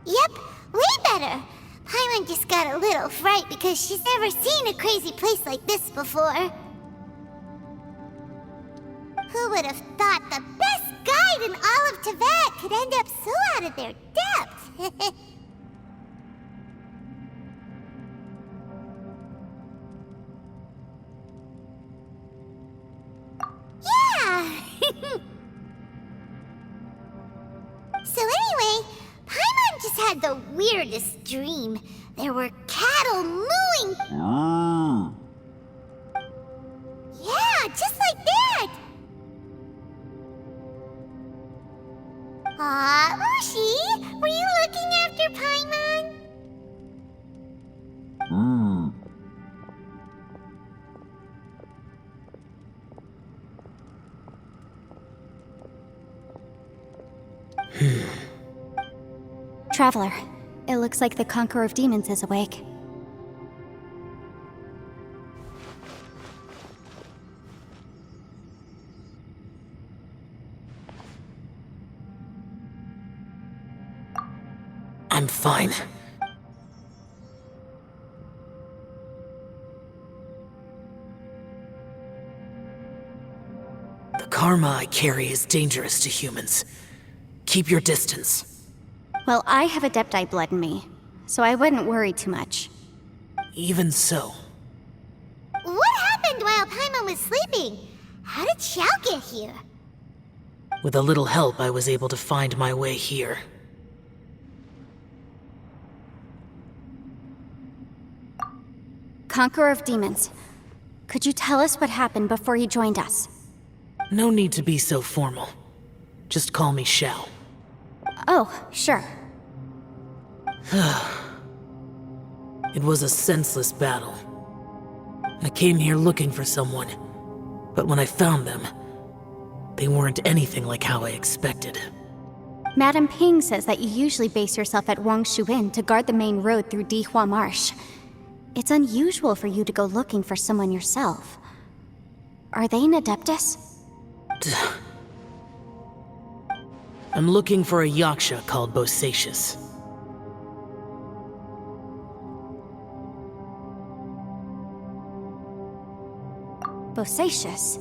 Yep, way better. Paimon just got a little fright because she's never seen a crazy place like this before. Who would have thought the best guide in all of Tibet could end up so out of their depth? Yeah! So anyway, Paimon just had the weirdest dream. There were cattle mooing. Yeah, just like that. Aw, Ushi, were you looking after Paimon? Traveler, it looks like the Conqueror of Demons is awake. I'm fine. The karma I carry is dangerous to humans. Keep your distance. Well, I have Adepti blood in me, so I wouldn't worry too much. Even so. What happened while Paimon was sleeping? How did Xiao get here? With a little help, I was able to find my way here. Conqueror of Demons, could you tell us what happened before you joined us? No need to be so formal. Just call me Xiao. Oh, sure. It was a senseless battle. I came here looking for someone, but when I found them, they weren't anything like how I expected. Madame Ping says that you usually base yourself at Wangshu Inn to guard the main road through Dihua Marsh. It's unusual for you to go looking for someone yourself. Are they an Adeptus? I'm looking for a Yaksha called Bosacius. Bosacius?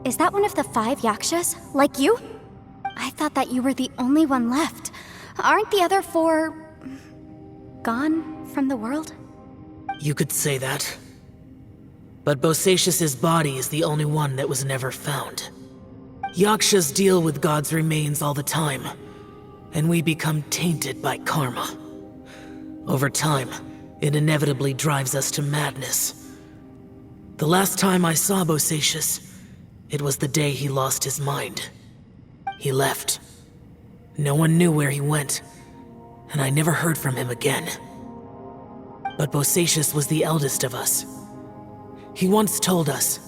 Is that one of the 5 Yakshas, like you? I thought that you were the only one left. Aren't the other 4... gone from the world? You could say that. But Bosacius's body is the only one that was never found. Yakshas deal with God's remains all the time, and we become tainted by karma. Over time, it inevitably drives us to madness. The last time I saw Bosacius, it was the day he lost his mind. He left. No one knew where he went, and I never heard from him again. But Bosacius was the eldest of us. He once told us,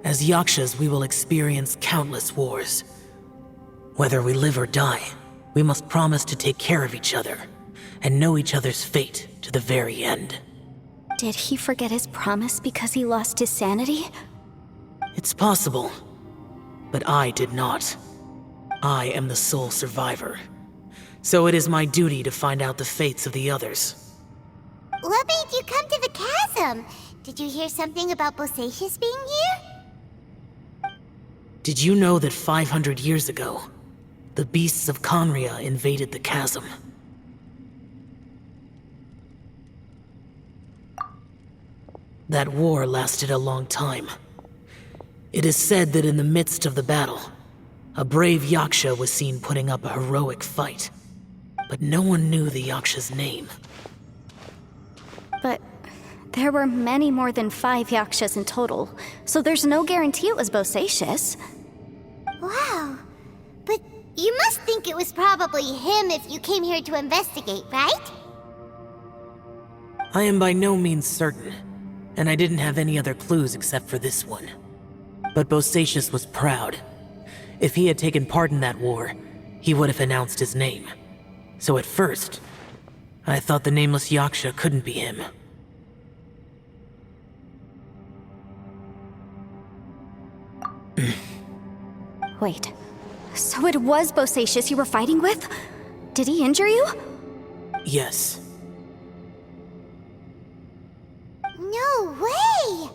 as Yakshas we will experience countless wars. Whether we live or die, we must promise to take care of each other, and know each other's fate to the very end. Did he forget his promise because he lost his sanity? It's possible, but I did not. I am the sole survivor, so it is my duty to find out the fates of the others. What made you come to the chasm? Did you hear something about Bosacius being here? Did you know that 500 years ago, the beasts of Conria invaded the chasm? That war lasted a long time. It is said that in the midst of the battle, a brave Yaksha was seen putting up a heroic fight. But no one knew the Yaksha's name. But there were many more than 5 Yakshas in total, so there's no guarantee it was Bosacius. Wow. But you must think it was probably him if you came here to investigate, right? I am by no means certain, and I didn't have any other clues except for this one. But Bosacius was proud. If he had taken part in that war, he would have announced his name. So at first, I thought the nameless Yaksha couldn't be him. Wait, so it was Bosacius you were fighting with? Did he injure you? Yes. No way!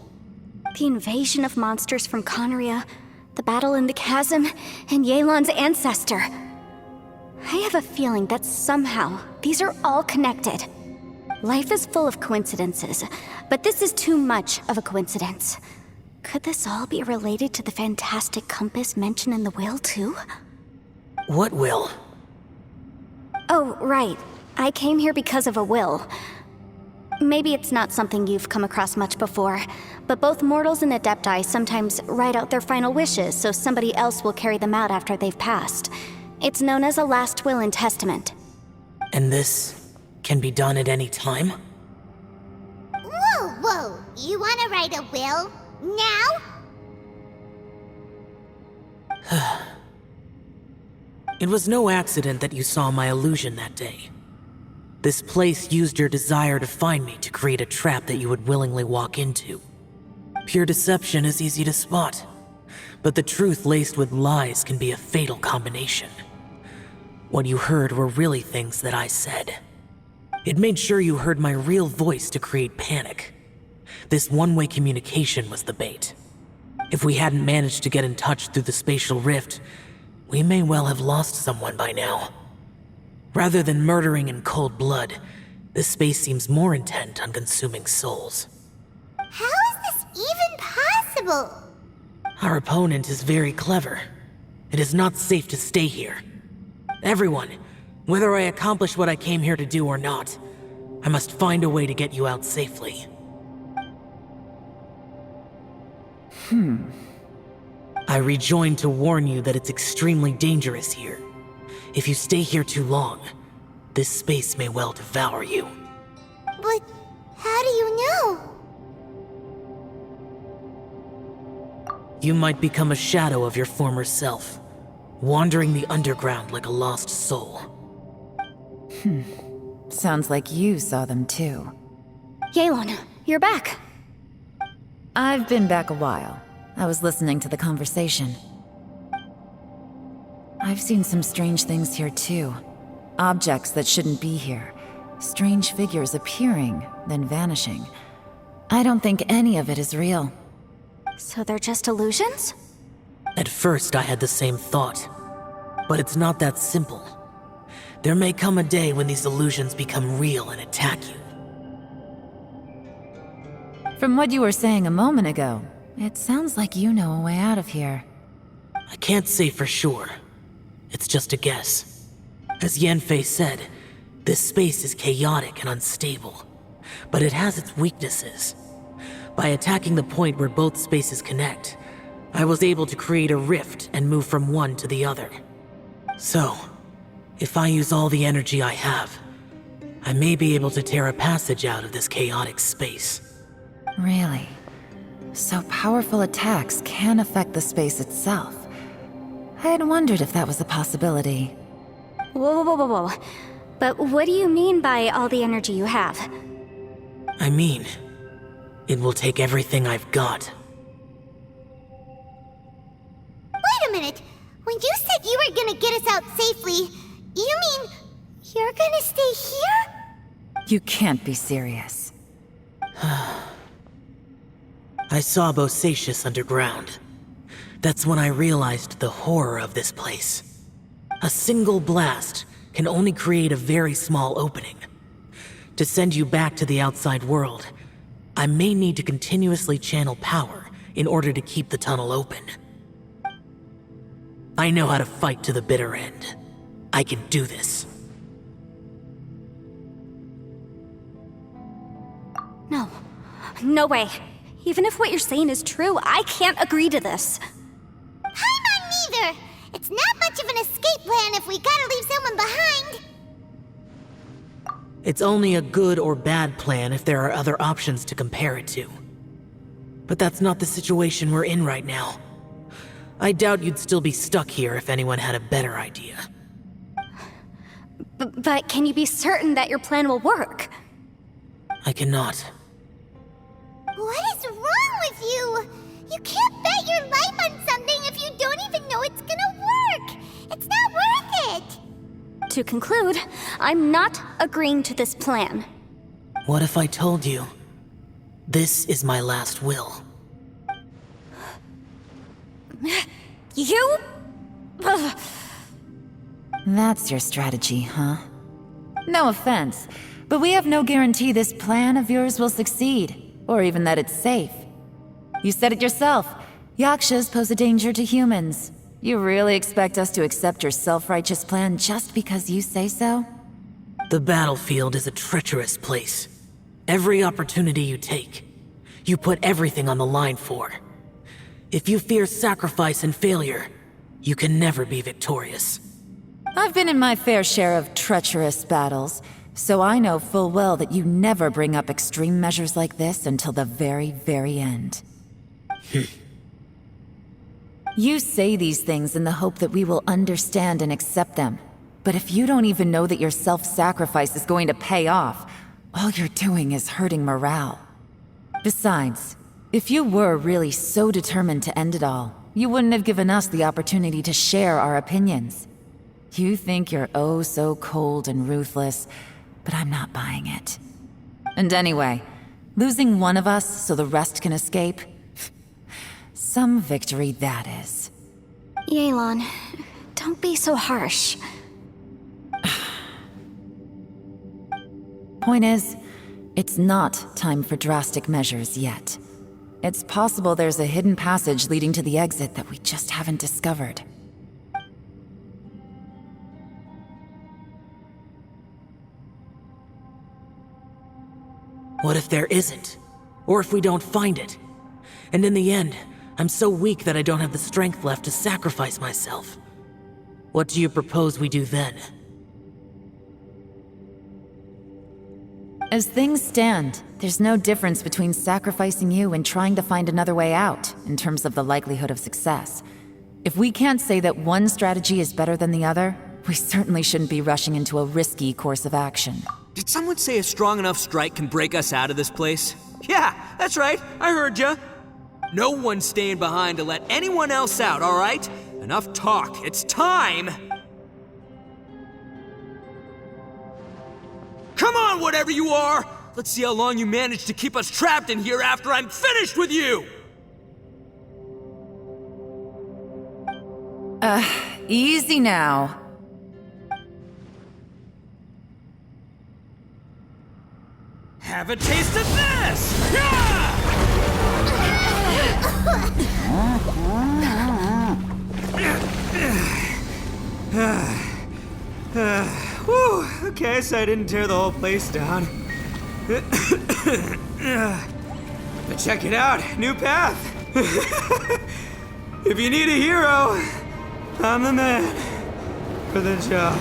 The invasion of monsters from Conria, the battle in the chasm, and Yelan's ancestor. I have a feeling that somehow these are all connected. Life is full of coincidences, but this is too much of a coincidence. Could this all be related to the fantastic compass mentioned in the will, too? What will? Oh, right. I came here because of a will. Maybe it's not something you've come across much before, but both mortals and adepti sometimes write out their final wishes so somebody else will carry them out after they've passed. It's known as a last will and testament. And this can be done at any time? Whoa! You wanna write a will? Now? It was no accident that you saw my illusion that day. This place used your desire to find me to create a trap that you would willingly walk into. Pure deception is easy to spot, but the truth laced with lies can be a fatal combination. What you heard were really things that I said. It made sure you heard my real voice to create panic. This one-way communication was the bait. If we hadn't managed to get in touch through the spatial rift, we may well have lost someone by now. Rather than murdering in cold blood, this space seems more intent on consuming souls. How is this even possible? Our opponent is very clever. It is not safe to stay here. Everyone, whether I accomplish what I came here to do or not, I must find a way to get you out safely. I rejoined to warn you that it's extremely dangerous here. If you stay here too long, this space may well devour you. But how do you know? You might become a shadow of your former self, wandering the underground like a lost soul. Sounds like you saw them too. Yelan, you're back. I've been back a while. I was listening to the conversation. I've seen some strange things here too. Objects that shouldn't be here. Strange figures appearing, then vanishing. I don't think any of it is real. So they're just illusions? At first, I had the same thought. But it's not that simple. There may come a day when these illusions become real and attack you. From what you were saying a moment ago, it sounds like you know a way out of here. I can't say for sure. It's just a guess. As Yanfei said, this space is chaotic and unstable, but it has its weaknesses. By attacking the point where both spaces connect, I was able to create a rift and move from one to the other. So, if I use all the energy I have, I may be able to tear a passage out of this chaotic space. Really? So powerful attacks can affect the space itself. I had wondered if that was a possibility. Whoa. But what do you mean by all the energy you have? I mean, it will take everything I've got. Wait a minute! When you said you were gonna get us out safely, you mean you're gonna stay here? You can't be serious. I saw Bosacius underground. That's when I realized the horror of this place. A single blast can only create a very small opening. To send you back to the outside world, I may need to continuously channel power in order to keep the tunnel open. I know how to fight to the bitter end. I can do this. No way. Even if what you're saying is true, I can't agree to this. Paimon neither! It's not much of an escape plan if we gotta leave someone behind! It's only a good or bad plan if there are other options to compare it to. But that's not the situation we're in right now. I doubt you'd still be stuck here if anyone had a better idea. But can you be certain that your plan will work? I cannot. What is wrong with you? You can't bet your life on something if you don't even know it's gonna work! It's not worth it! To conclude, I'm not agreeing to this plan. What if I told you, this is my last will? You? Ugh. That's your strategy, huh? No offense, but we have no guarantee this plan of yours will succeed, or even that it's safe. You said it yourself. Yakshas pose a danger to humans. You really expect us to accept your self-righteous plan just because you say so? The battlefield is a treacherous place. Every opportunity you take, you put everything on the line for. If you fear sacrifice and failure, you can never be victorious. I've been in my fair share of treacherous battles, so I know full well that you never bring up extreme measures like this until the very, very end. You say these things in the hope that we will understand and accept them. But if you don't even know that your self-sacrifice is going to pay off, all you're doing is hurting morale. Besides, if you were really so determined to end it all, you wouldn't have given us the opportunity to share our opinions. You think you're oh so cold and ruthless, but I'm not buying it. And anyway, losing one of us so the rest can escape? Some victory that is. Yelan, don't be so harsh. Point is, it's not time for drastic measures yet. It's possible there's a hidden passage leading to the exit that we just haven't discovered. What if there isn't? Or if we don't find it? And in the end, I'm so weak that I don't have the strength left to sacrifice myself. What do you propose we do then? As things stand, there's no difference between sacrificing you and trying to find another way out, in terms of the likelihood of success. If we can't say that one strategy is better than the other, we certainly shouldn't be rushing into a risky course of action. Did someone say a strong enough strike can break us out of this place? Yeah, that's right, I heard ya. No one's staying behind to let anyone else out, all right? Enough talk, it's time! Come on, whatever you are! Let's see how long you manage to keep us trapped in here after I'm finished with you! Easy now. Have a taste of this! Yeah! Whew, okay, so I didn't tear the whole place down. But check it out, new path. If you need a hero, I'm the man for the job.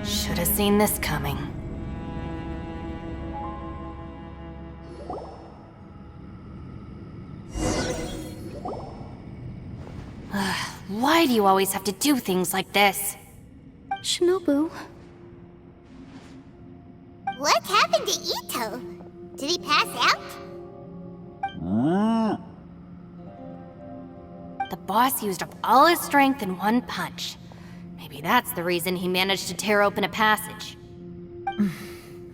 Should have seen this coming. Why do you always have to do things like this? Shinobu. What happened to Ito? Did he pass out? The boss used up all his strength in one punch. Maybe that's the reason he managed to tear open a passage.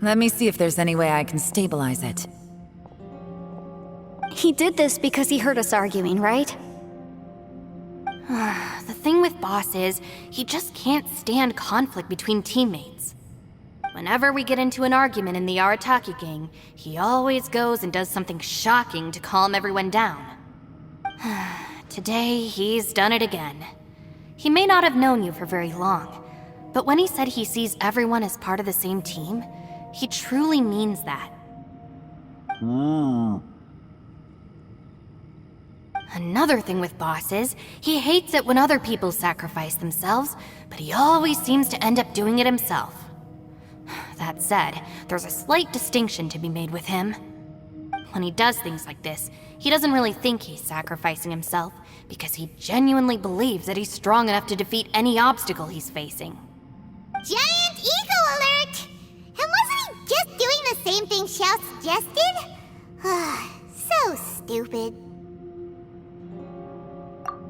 Let me see if there's any way I can stabilize it. He did this because he heard us arguing, right? The thing with Boss is, he just can't stand conflict between teammates. Whenever we get into an argument in the Arataki gang, he always goes and does something shocking to calm everyone down. Today, he's done it again. He may not have known you for very long, but when he said he sees everyone as part of the same team, he truly means that. Another thing with Boss is, he hates it when other people sacrifice themselves, but he always seems to end up doing it himself. That said, there's a slight distinction to be made with him. When he does things like this, he doesn't really think he's sacrificing himself, because he genuinely believes that he's strong enough to defeat any obstacle he's facing. Giant ego alert! And wasn't he just doing the same thing Xiao suggested? So stupid.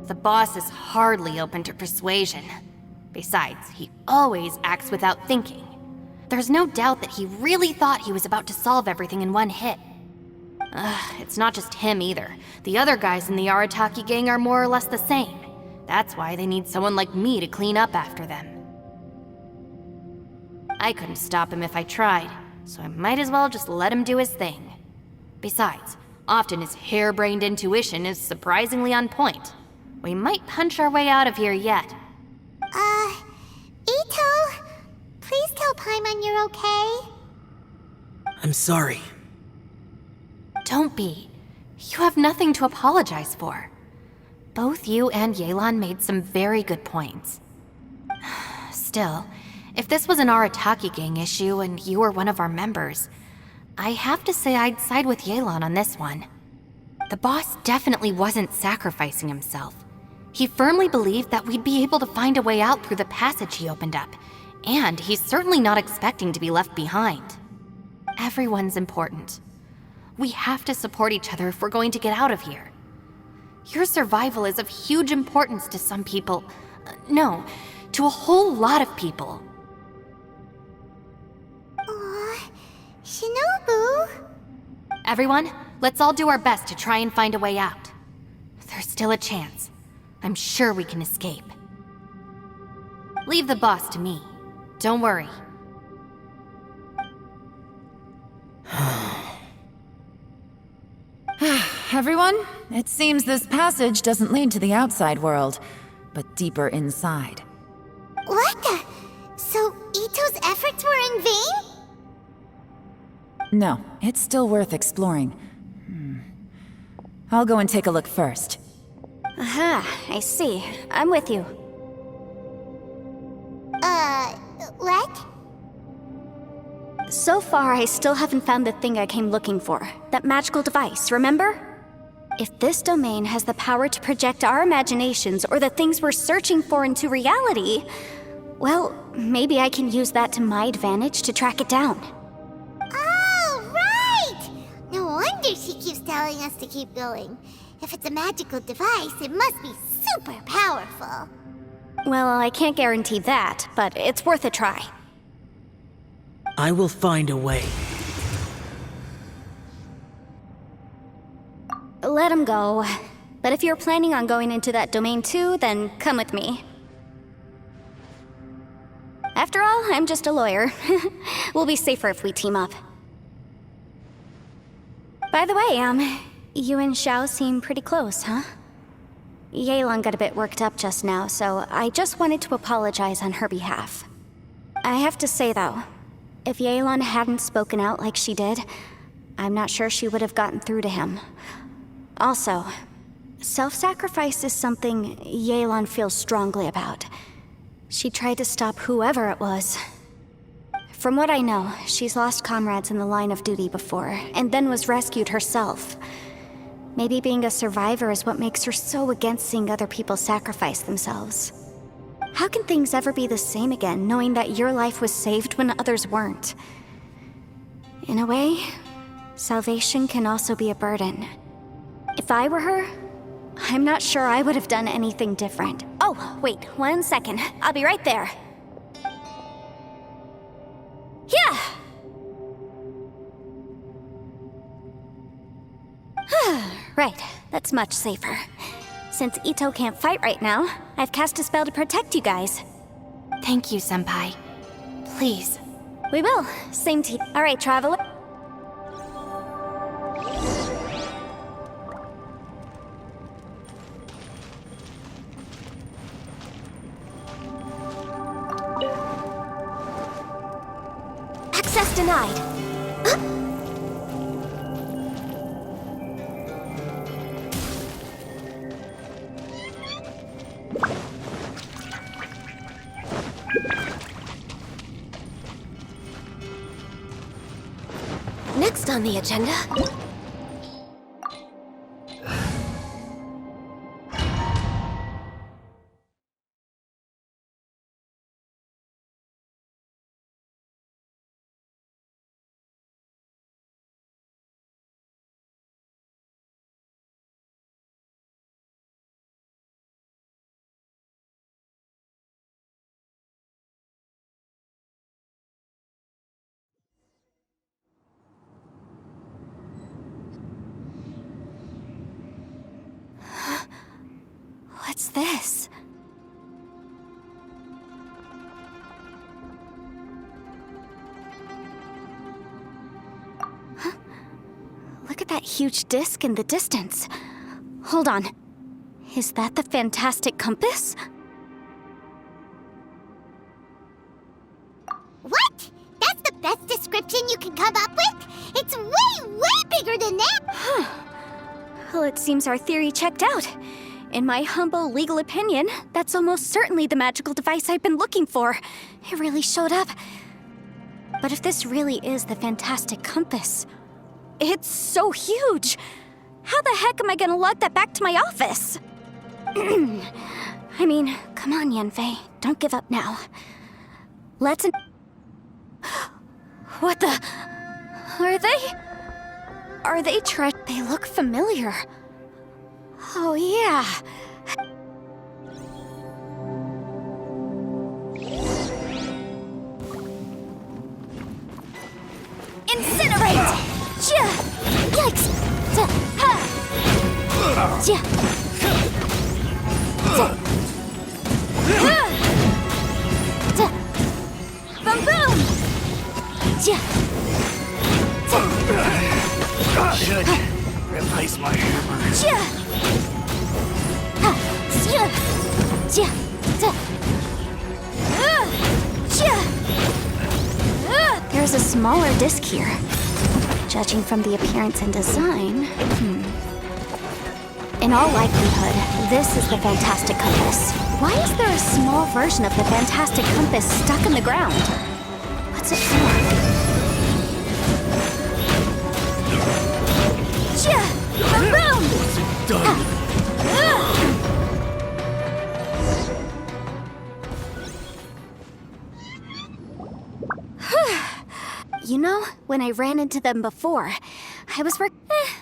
The boss is hardly open to persuasion. Besides, he always acts without thinking. There's no doubt that he really thought he was about to solve everything in one hit. It's not just him either. The other guys in the Arataki gang are more or less the same. That's why they need someone like me to clean up after them. I couldn't stop him if I tried, so I might as well just let him do his thing. Besides, often his harebrained intuition is surprisingly on point. We might punch our way out of here yet. Ito, please tell Paimon you're okay. I'm sorry. Don't be. You have nothing to apologize for. Both you and Yelan made some very good points. Still, if this was an Arataki gang issue and you were one of our members, I have to say I'd side with Yelan on this one. The boss definitely wasn't sacrificing himself. He firmly believed that we'd be able to find a way out through the passage he opened up, and he's certainly not expecting to be left behind. Everyone's important. We have to support each other if we're going to get out of here. Your survival is of huge importance to some people. No, to a whole lot of people. Aw, Shinobu. Everyone, let's all do our best to try and find a way out. There's still a chance. I'm sure we can escape. Leave the boss to me. Don't worry. Everyone, it seems this passage doesn't lead to the outside world, but deeper inside. What the? So Ito's efforts were in vain? No, it's still worth exploring. I'll go and take a look first. Aha, I see. I'm with you. What? So far, I still haven't found the thing I came looking for. That magical device, remember? If this domain has the power to project our imaginations or the things we're searching for into reality, well, maybe I can use that to my advantage to track it down. Oh, right! No wonder she keeps telling us to keep going. If it's a magical device, it must be super powerful. Well, I can't guarantee that, but it's worth a try. I will find a way. Let him go. But if you're planning on going into that domain too, then come with me. After all, I'm just a lawyer. We'll be safer if we team up. By the way, you and Xiao seem pretty close, huh? Yelan got a bit worked up just now, so I just wanted to apologize on her behalf. I have to say though, if Yelan hadn't spoken out like she did, I'm not sure she would have gotten through to him. Also, self-sacrifice is something Yelan feels strongly about. She tried to stop whoever it was. From what I know, she's lost comrades in the line of duty before, and then was rescued herself. Maybe being a survivor is what makes her so against seeing other people sacrifice themselves. How can things ever be the same again, knowing that your life was saved when others weren't? In a way, salvation can also be a burden. If I were her, I'm not sure I would have done anything different. Oh, wait, 1 second. I'll be right there. Yeah! Right, that's much safer. Since Ito can't fight right now, I've cast a spell to protect you guys. Thank you, Senpai. Please. We will. Same to you. All right, traveler. Access denied. Next on the agenda, What's this? Huh? Look at that huge disc in the distance. Hold on. Is that the fantástic compass? What? That's the best description you can come up with? It's way, way bigger than that! Well, it seems our theory checked out. In my humble legal opinion, that's almost certainly the magical device I've been looking for. It really showed up. But if this really is the fantástic compass, it's so huge! How the heck am I gonna lug that back to my office? I mean, come on, Yanfei. Don't give up now. Let's... What the... Are they They look familiar. Oh, yeah. Incinerate! Yikes! Boom boom! Should replace my hammer. There's a smaller disc here. Judging from the appearance and design, In all likelihood, this is the fantástic compass. Why is there a small version of the fantástic compass stuck in the ground? What's it for? Done. You know, when I ran into them before, I was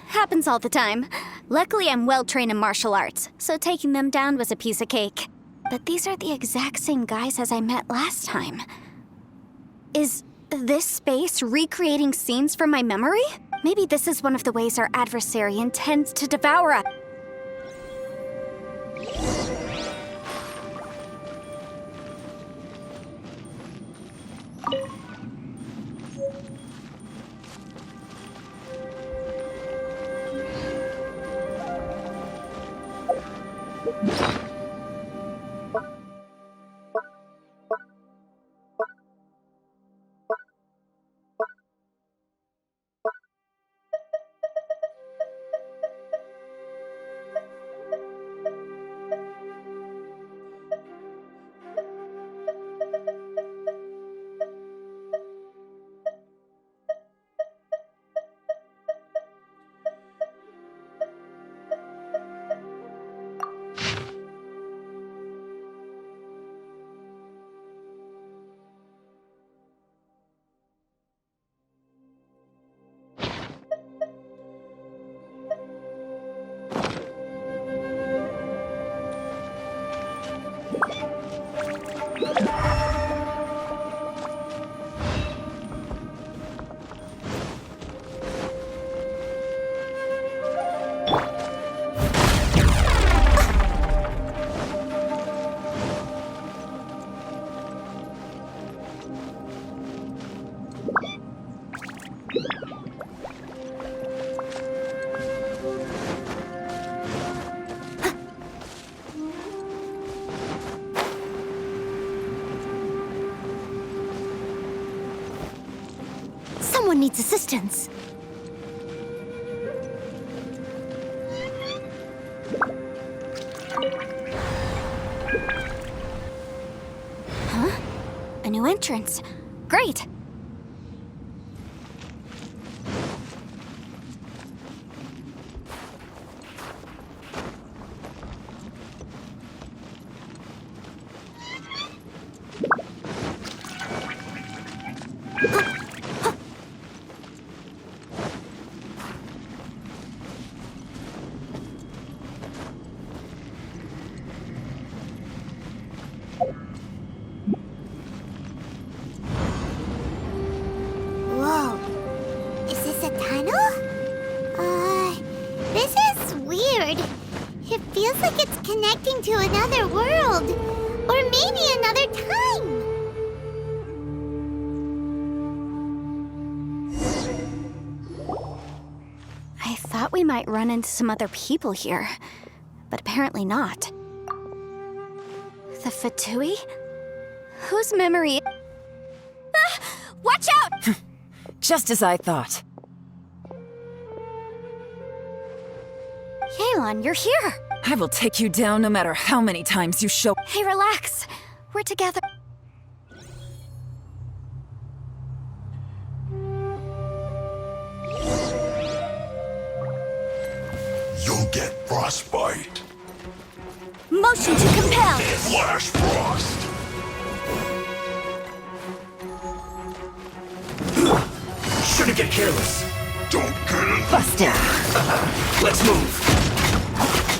happens all the time. Luckily, I'm well-trained in martial arts, so taking them down was a piece of cake. But these are the exact same guys as I met last time. Is this space recreating scenes from my memory? Maybe this is one of the ways our adversary intends to devour us. Someone needs assistance. Huh? A new entrance. Great! Whoa. Is this a tunnel? This is weird. It feels like it's connecting to another world. Or maybe another time. I thought we might run into some other people here, but apparently not. The Fatui? Whose memory? Ah, watch out! Just as I thought. Yelan, you're here! I will take you down no matter how many times you show. Hey, relax. We're together. You'll get frostbite. Motion to compel! Flash frost. Shouldn't get careless. Don't get it. Busted! Let's move.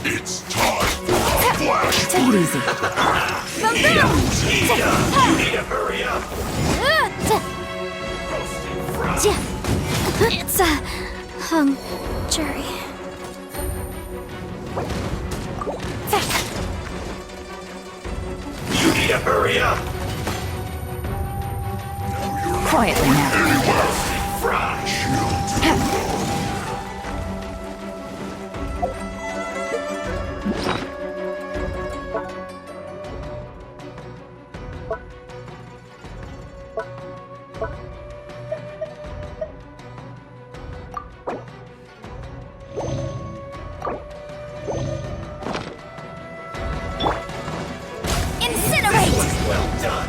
It's time for a flash. Take it easy. You need to hurry up. It's jury. You need to hurry up. Quietly now. Well done.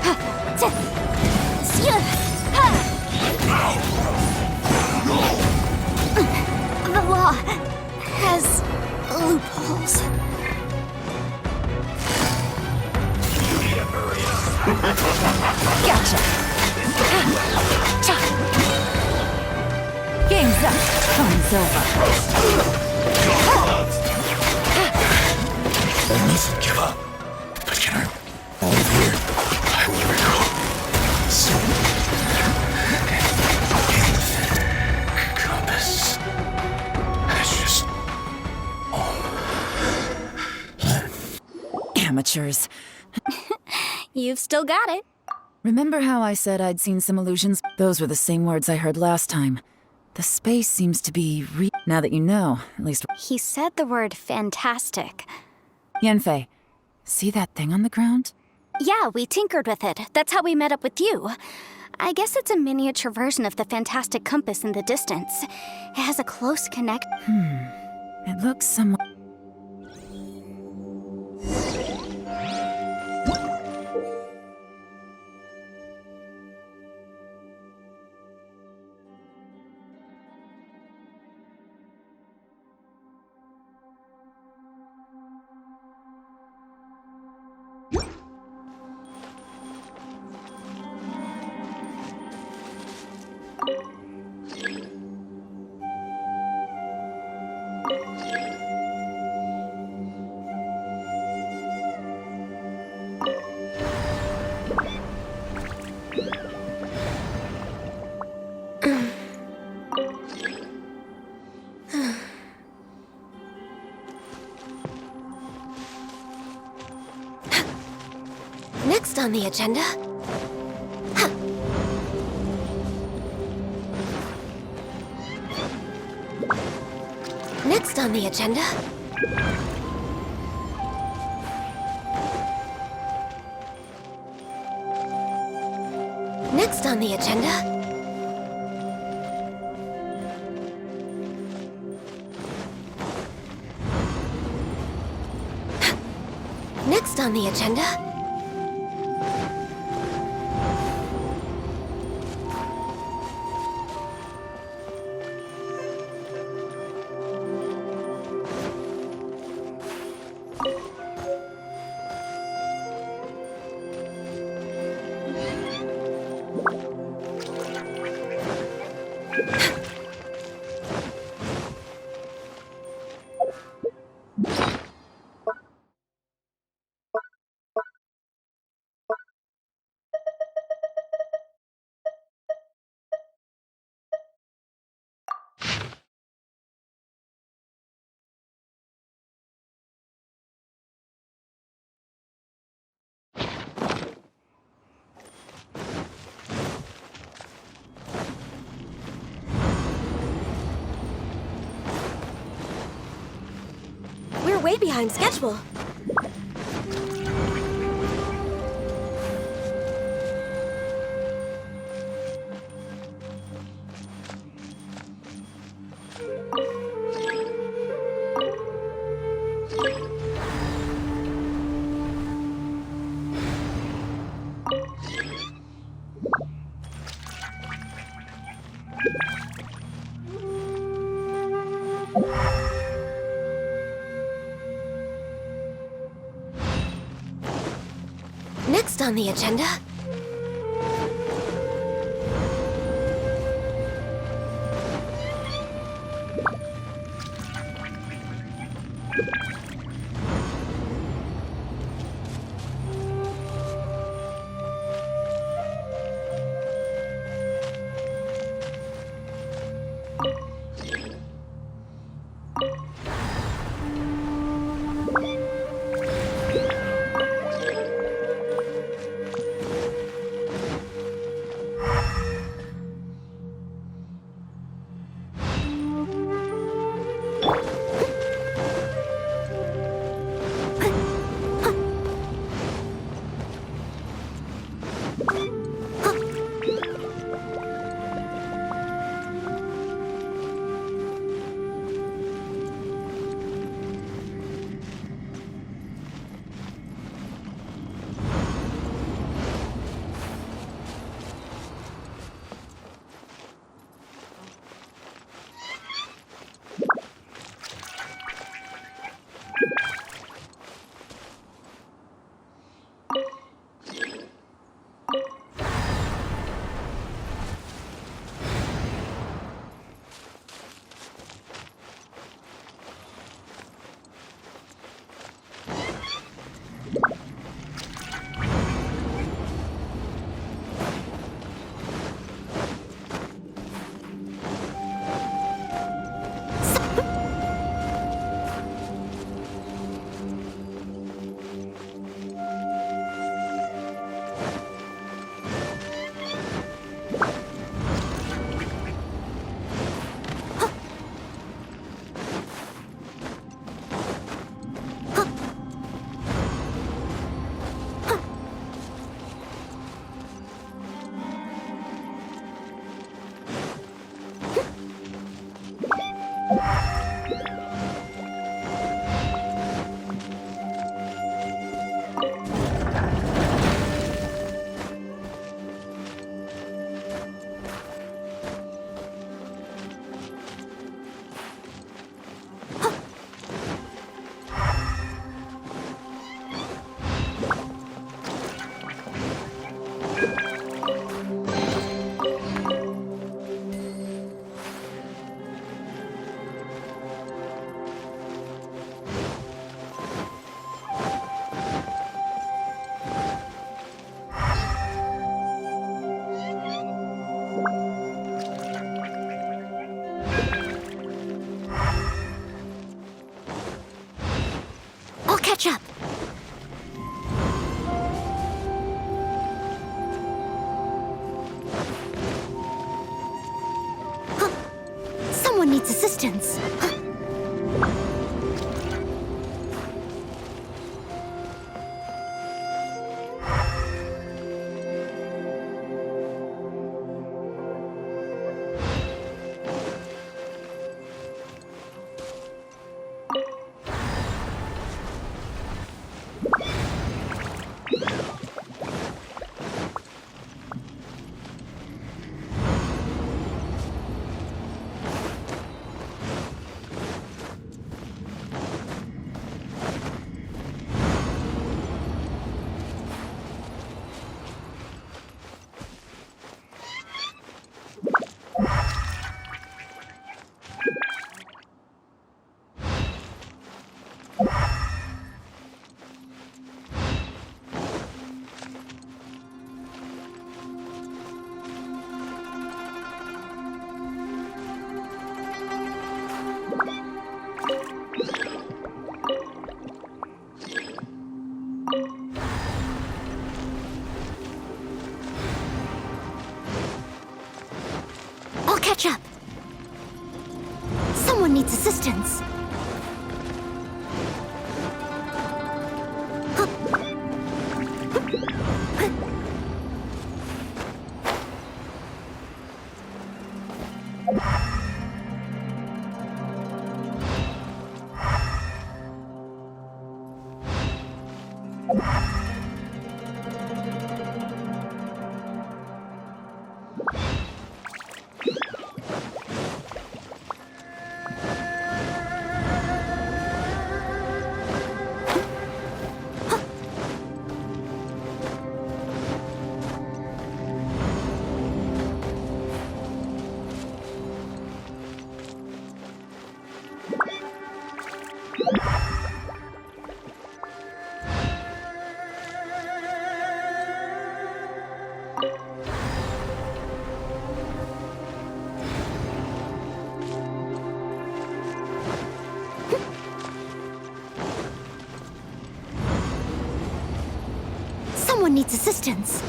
The law has loopholes. You need to hurry up. Gotcha. Game's up. Fun's over. I mustn't give up. But can I? All here, I will recall. Soon. Compass. That's just. Amateurs. You've still got it. Remember how I said I'd seen some illusions? Those were the same words I heard last time. The space seems to be now that you know, at least. He said the word fantastic. Yanfei, see that thing on the ground? Yeah, we tinkered with it. That's how we met up with you. I guess it's a miniature version of the fantastic compass in the distance. It has a close connect. It looks somewhat. Next on the agenda... Next on the agenda... Next on the agenda... Next on the agenda... way behind schedule. Next on the agenda... Catch up! Huh. Someone needs assistance. Huh. Catch up! Someone needs assistance. Someone needs assistance.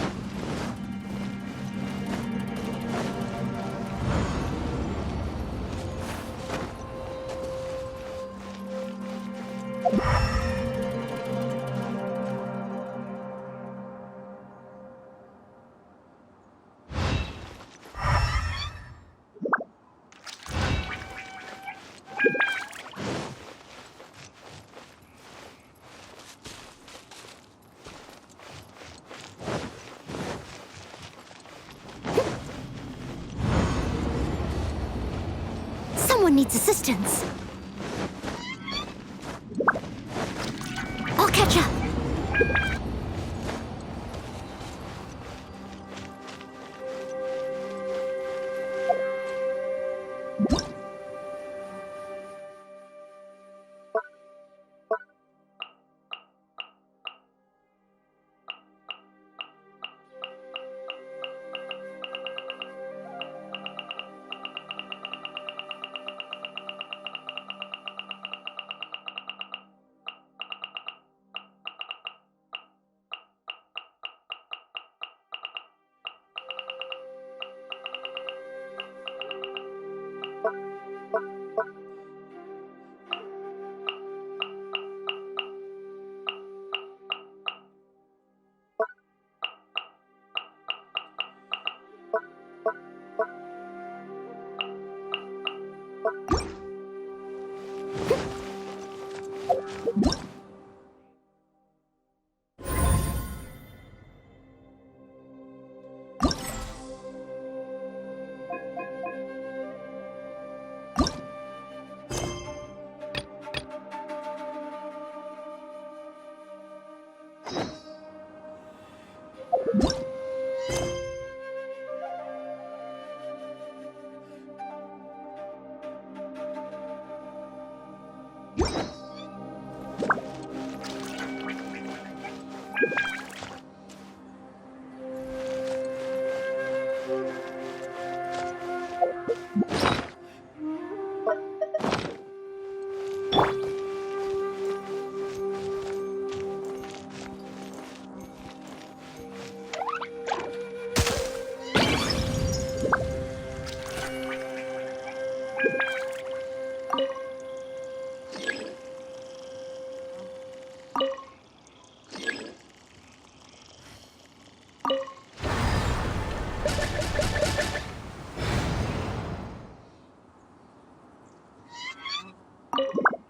Someone needs assistance. I'll catch up.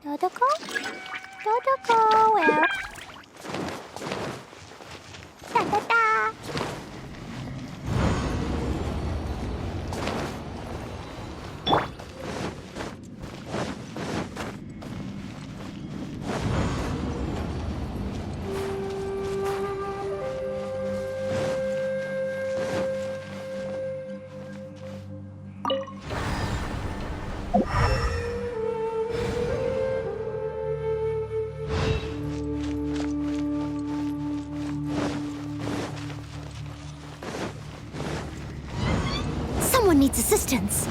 Dodoko? Dodoko, where? Da-da-da! Someone needs assistance.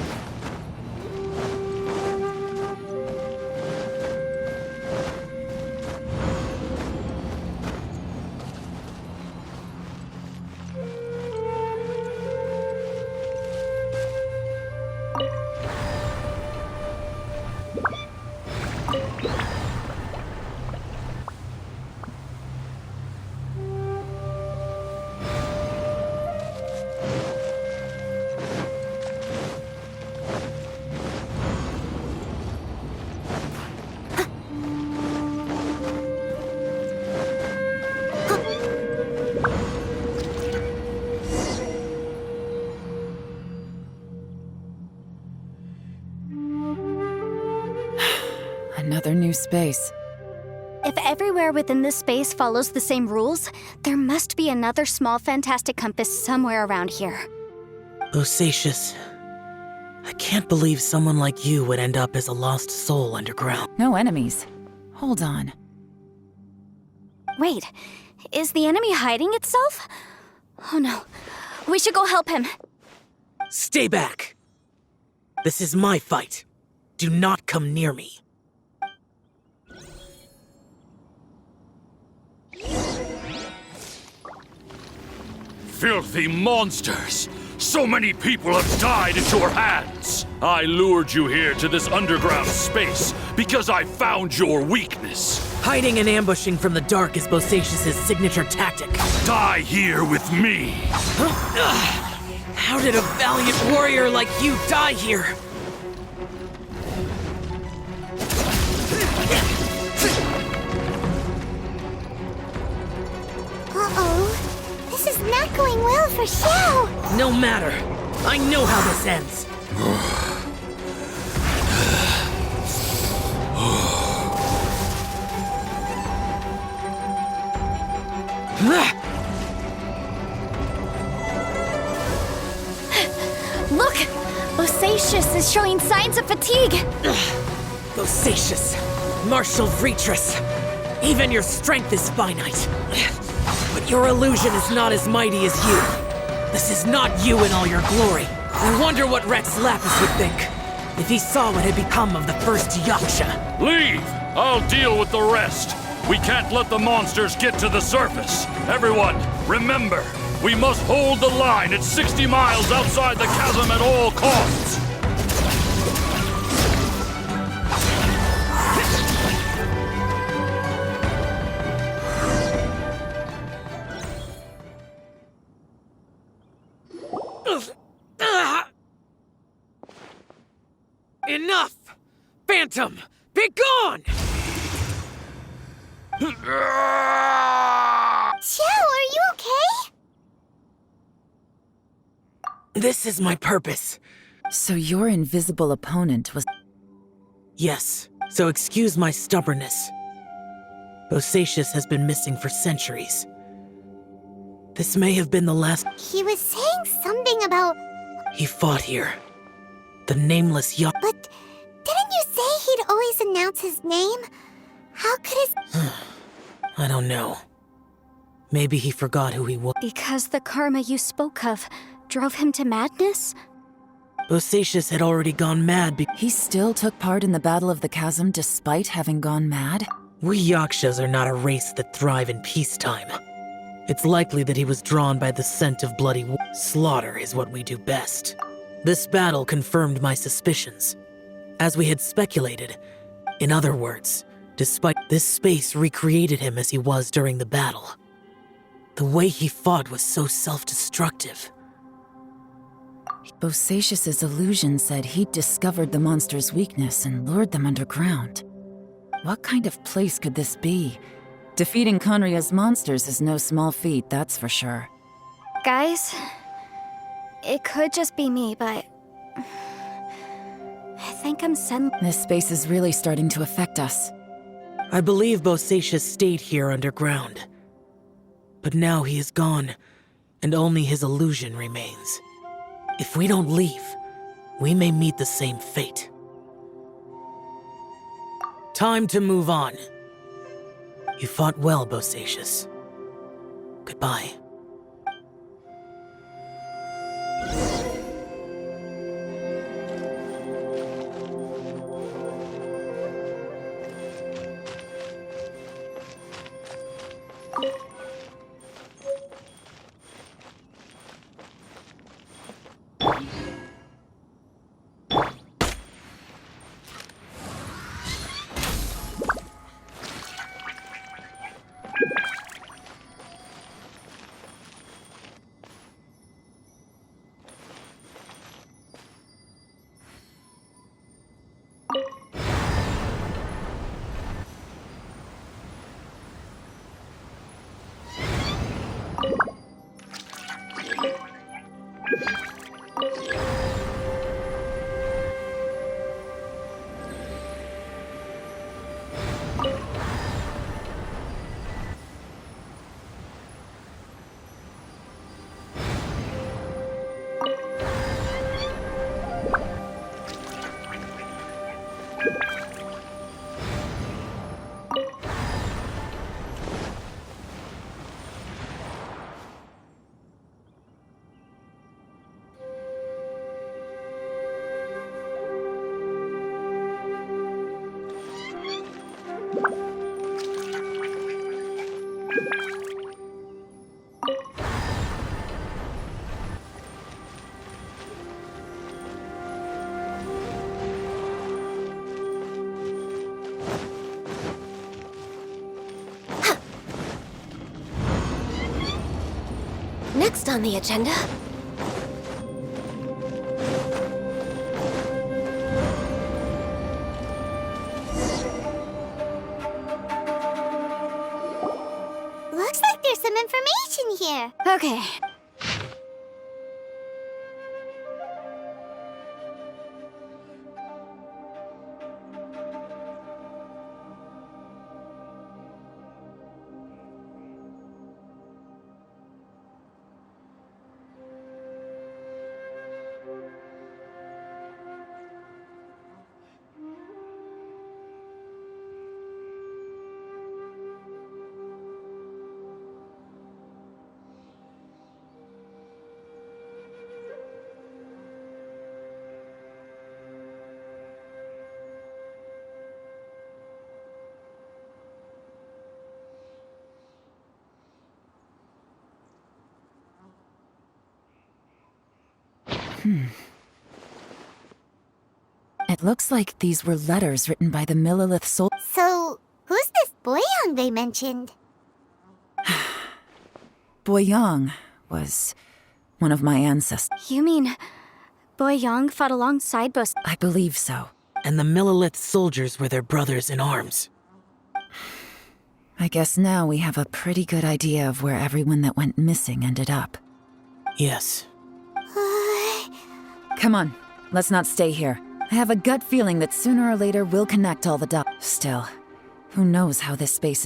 Another new space. If everywhere within this space follows the same rules, there must be another small fantastic compass somewhere around here. Bosacius, I can't believe someone like you would end up as a lost soul underground. No enemies. Hold on. Wait, is the enemy hiding itself? Oh no, we should go help him. Stay back! This is my fight. Do not come near me. Filthy monsters! So many people have died at your hands! I lured you here to this underground space because I found your weakness. Hiding and ambushing from the dark is Bosacius' signature tactic. Die here with me! How did a valiant warrior like you die here? Uh-oh. This is not going well for Xiao. No matter. I know how this ends. Look! Bosacius is showing signs of fatigue. Bosacius, martial Vretress. Even your strength is finite. But your illusion is not as mighty as you. This is not you in all your glory. I wonder what Rex Lapis would think if he saw what had become of the first Yaksha. Leave! I'll deal with the rest. We can't let the monsters get to the surface. Everyone, remember, we must hold the line at 60 miles outside the chasm at all costs. Enough! Phantom, be gone! Xiao, are you okay? This is my purpose. So your invisible opponent was... Yes, so excuse my stubbornness. Bosacius has been missing for centuries. This may have been the last... He was saying something about... He fought here. The nameless Yak... But didn't you say he'd always announce his name? How could his... I don't know. Maybe he forgot who he was. Because the karma you spoke of drove him to madness? Bosacius had already gone mad He still took part in the Battle of the Chasm despite having gone mad? We Yakshas are not a race that thrive in peacetime. It's likely that he was drawn by the scent of bloody slaughter is what we do best. This battle confirmed my suspicions. As we had speculated, in other words, despite this space recreated him as he was during the battle. The way he fought was so self-destructive. Bosacius's illusion said he'd discovered the monster's weakness and lured them underground. What kind of place could this be? Defeating Conria's monsters is no small feat, that's for sure. Guys, it could just be me, but... I think I'm This space is really starting to affect us. I believe Bosacius stayed here underground. But now he is gone, and only his illusion remains. If we don't leave, we may meet the same fate. Time to move on. You fought well, Bosacius. Goodbye. Next on the agenda... Looks like there's some information here. Okay. It looks like these were letters written by the Millelith soul. So, who's this Boyang they mentioned? Boyang was one of my ancestors. You mean Boyang fought alongside I believe so. And the Millelith soldiers were their brothers in arms. I guess now we have a pretty good idea of where everyone that went missing ended up. Yes. Come on, let's not stay here. I have a gut feeling that sooner or later we'll connect all the dots. Still, who knows how this space...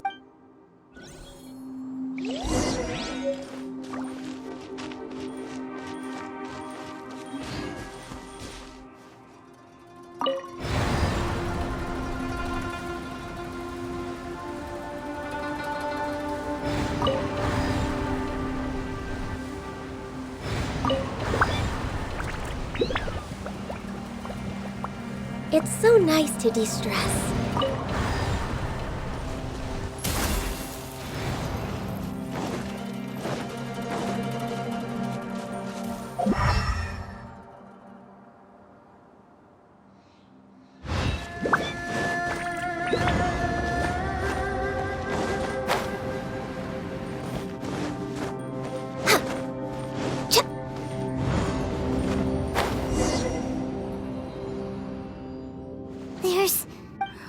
It's so nice to de-stress.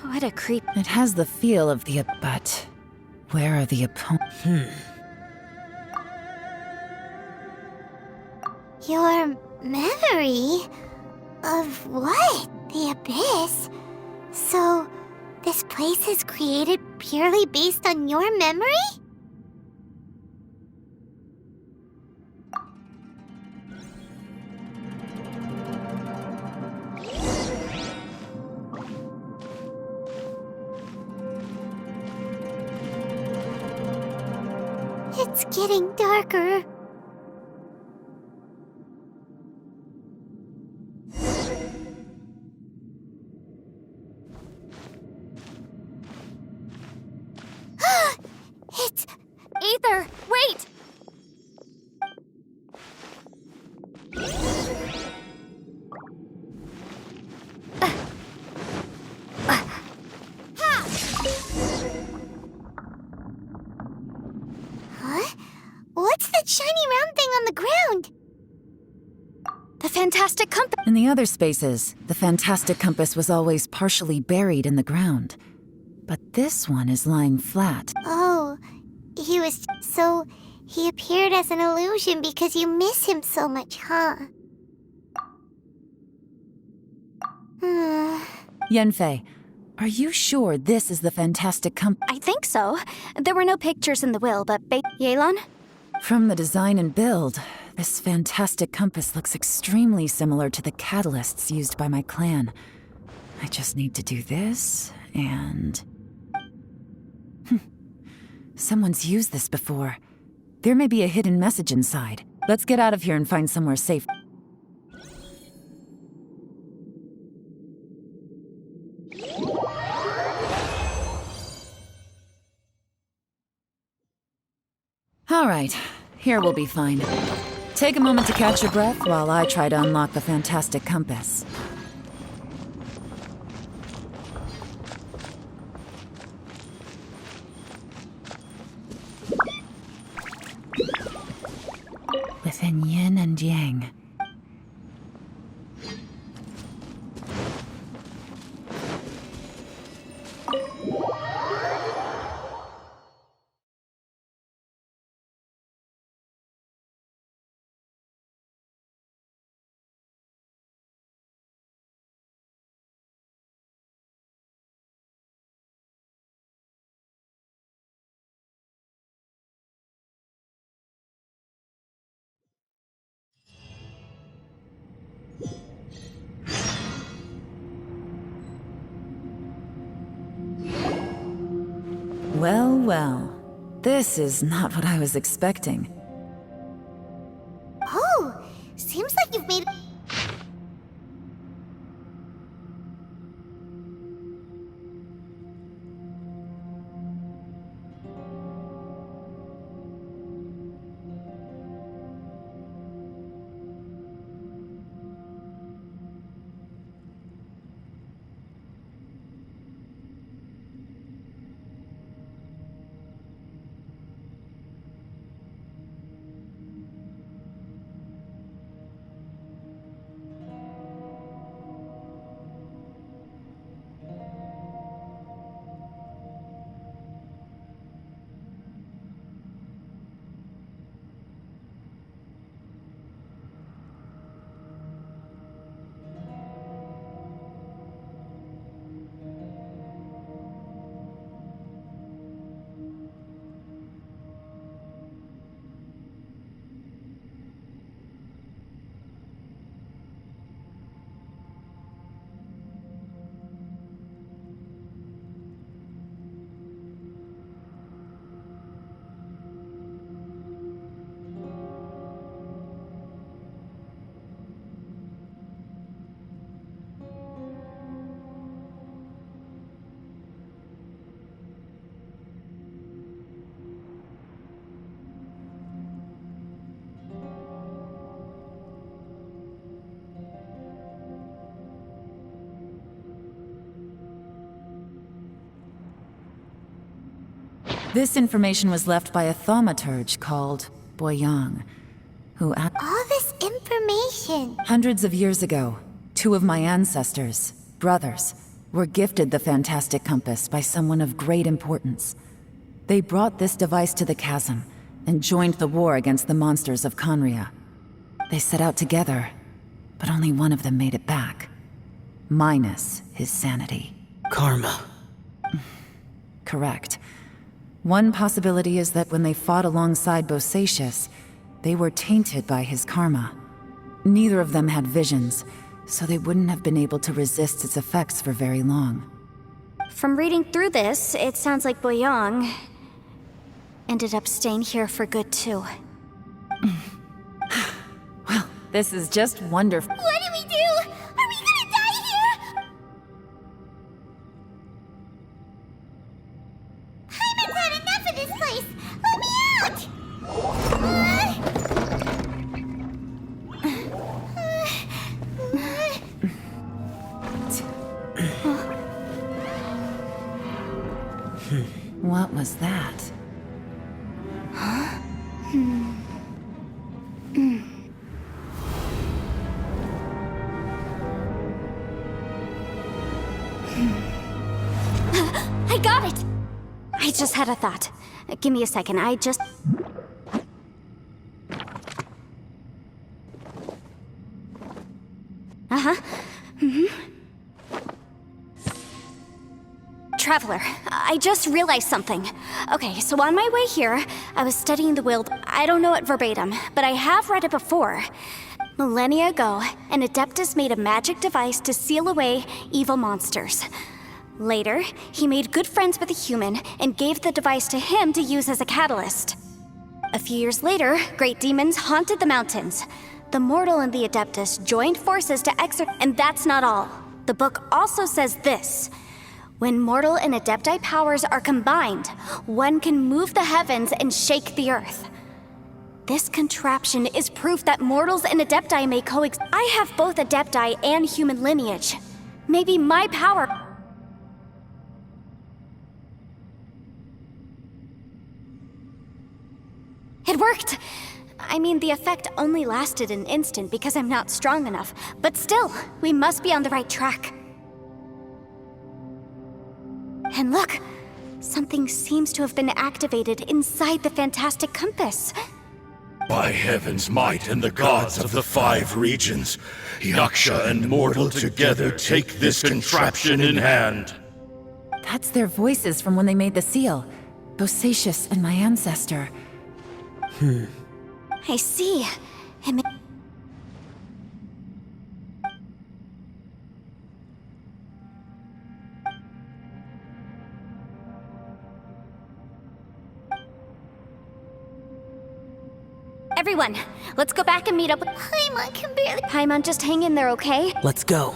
What a creep. It has the feel of the... But where are the opponents? Your memory? Of what? The Abyss? So, this place is created purely based on your memory? It's getting darker. It's... Aether, wait! Huh? What's that shiny round thing on the ground? The fantastic compass! In the other spaces, the fantastic compass was always partially buried in the ground. But this one is lying flat. Oh, he was... So, he appeared as an illusion because you miss him so much, huh? Yanfei, are you sure this is the fantastic compass? I think so. There were no pictures in the will, but Yelan? From the design and build, this fantastic compass looks extremely similar to the catalysts used by my clan. I just need to do this, and... Someone's used this before. There may be a hidden message inside. Let's get out of here and find somewhere safe. All right, here we'll be fine. Take a moment to catch your breath while I try to unlock the fantastic compass. within yin and yang. Well, well. This is not what I was expecting. Oh, seems like you've made... This information was left by a thaumaturge called Boyang, who All this information. hundreds of years ago, two of my ancestors, brothers, were gifted the fantastic compass by someone of great importance. They brought this device to the chasm and joined the war against the monsters of Conria. They set out together, but only one of them made it back. Minus his sanity. Karma. Correct. One possibility is that when they fought alongside Bosacius, they were tainted by his karma. Neither of them had visions, so they wouldn't have been able to resist its effects for very long. From reading through this, it sounds like Boyang ended up staying here for good too. Well, this is just wonderful. What do we do? Are we gonna die here? Hyman's had enough of this place. Let me out! What was that? I got it! I just had a thought. Give me a second, I just... Uh-huh. Traveler, I just realized something. Okay, so on my way here, I was studying the will. I don't know it verbatim, but I have read it before. Millennia ago, an Adeptus made a magic device to seal away evil monsters. Later, he made good friends with a human and gave the device to him to use as a catalyst. A few years later, great demons haunted the mountains. The mortal and the Adeptus joined forces to and that's not all. The book also says this. When mortal and Adepti powers are combined, one can move the heavens and shake the earth. This contraption is proof that mortals and Adepti may coexist. I have both Adepti and human lineage. Maybe my power... It worked! I mean, the effect only lasted an instant because I'm not strong enough. But still, we must be on the right track. And look! Something seems to have been activated inside the fantastic compass. By heaven's might and the gods of the 5 regions, Yaksha and mortal together take this contraption in hand. That's their voices from when they made the seal. Bosacius and my ancestor. I see. Everyone, let's go back and meet up with Paimon can barely. Paimon. Just hang in there, okay? Let's go.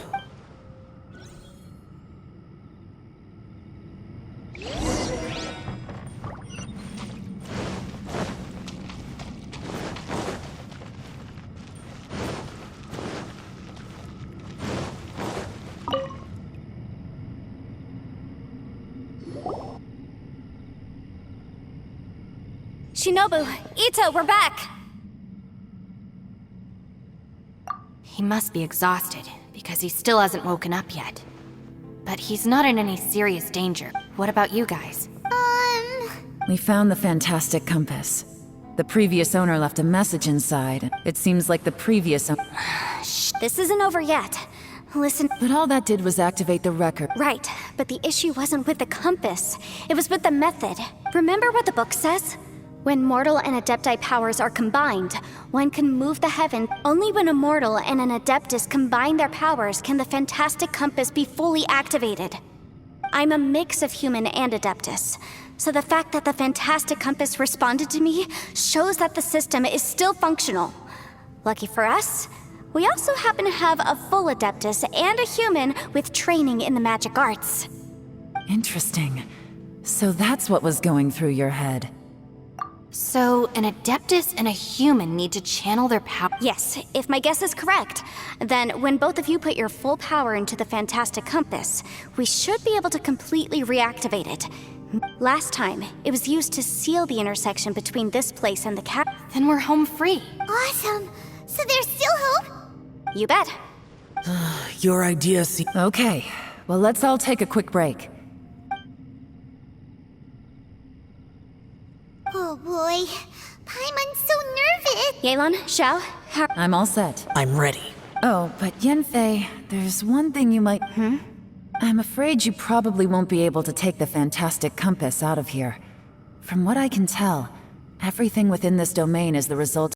Shinobu, Ito, we're back! He must be exhausted, because he still hasn't woken up yet. But he's not in any serious danger. What about you guys? We found the fantastic compass. The previous owner left a message inside. It seems like the previous owner... Shh, this isn't over yet. Listen... But all that did was activate the record. Right, but the issue wasn't with the compass. It was with the method. Remember what the book says? When mortal and adepti powers are combined, one can move the heaven. Only when a mortal and an adeptus combine their powers can the fantastic compass be fully activated. I'm a mix of human and adeptus, so the fact that the fantastic compass responded to me shows that the system is still functional. Lucky for us, we also happen to have a full adeptus and a human with training in the magic arts. Interesting. So that's what was going through your head. So, an Adeptus and a human need to channel their power. Yes, if my guess is correct, then when both of you put your full power into the fantastic compass, we should be able to completely reactivate it. Last time, it was used to seal the intersection between this place and the cap. Then we're home free. Awesome! So there's still hope? You bet. Your idea seems... Okay, well, let's all take a quick break. Oh boy. Paimon's so nervous. Yelan, Xiao, I'm all set. I'm ready. Oh, but Yanfei, there's one thing you might... I'm afraid you probably won't be able to take the fantastic compass out of here. From what I can tell, everything within this domain is the result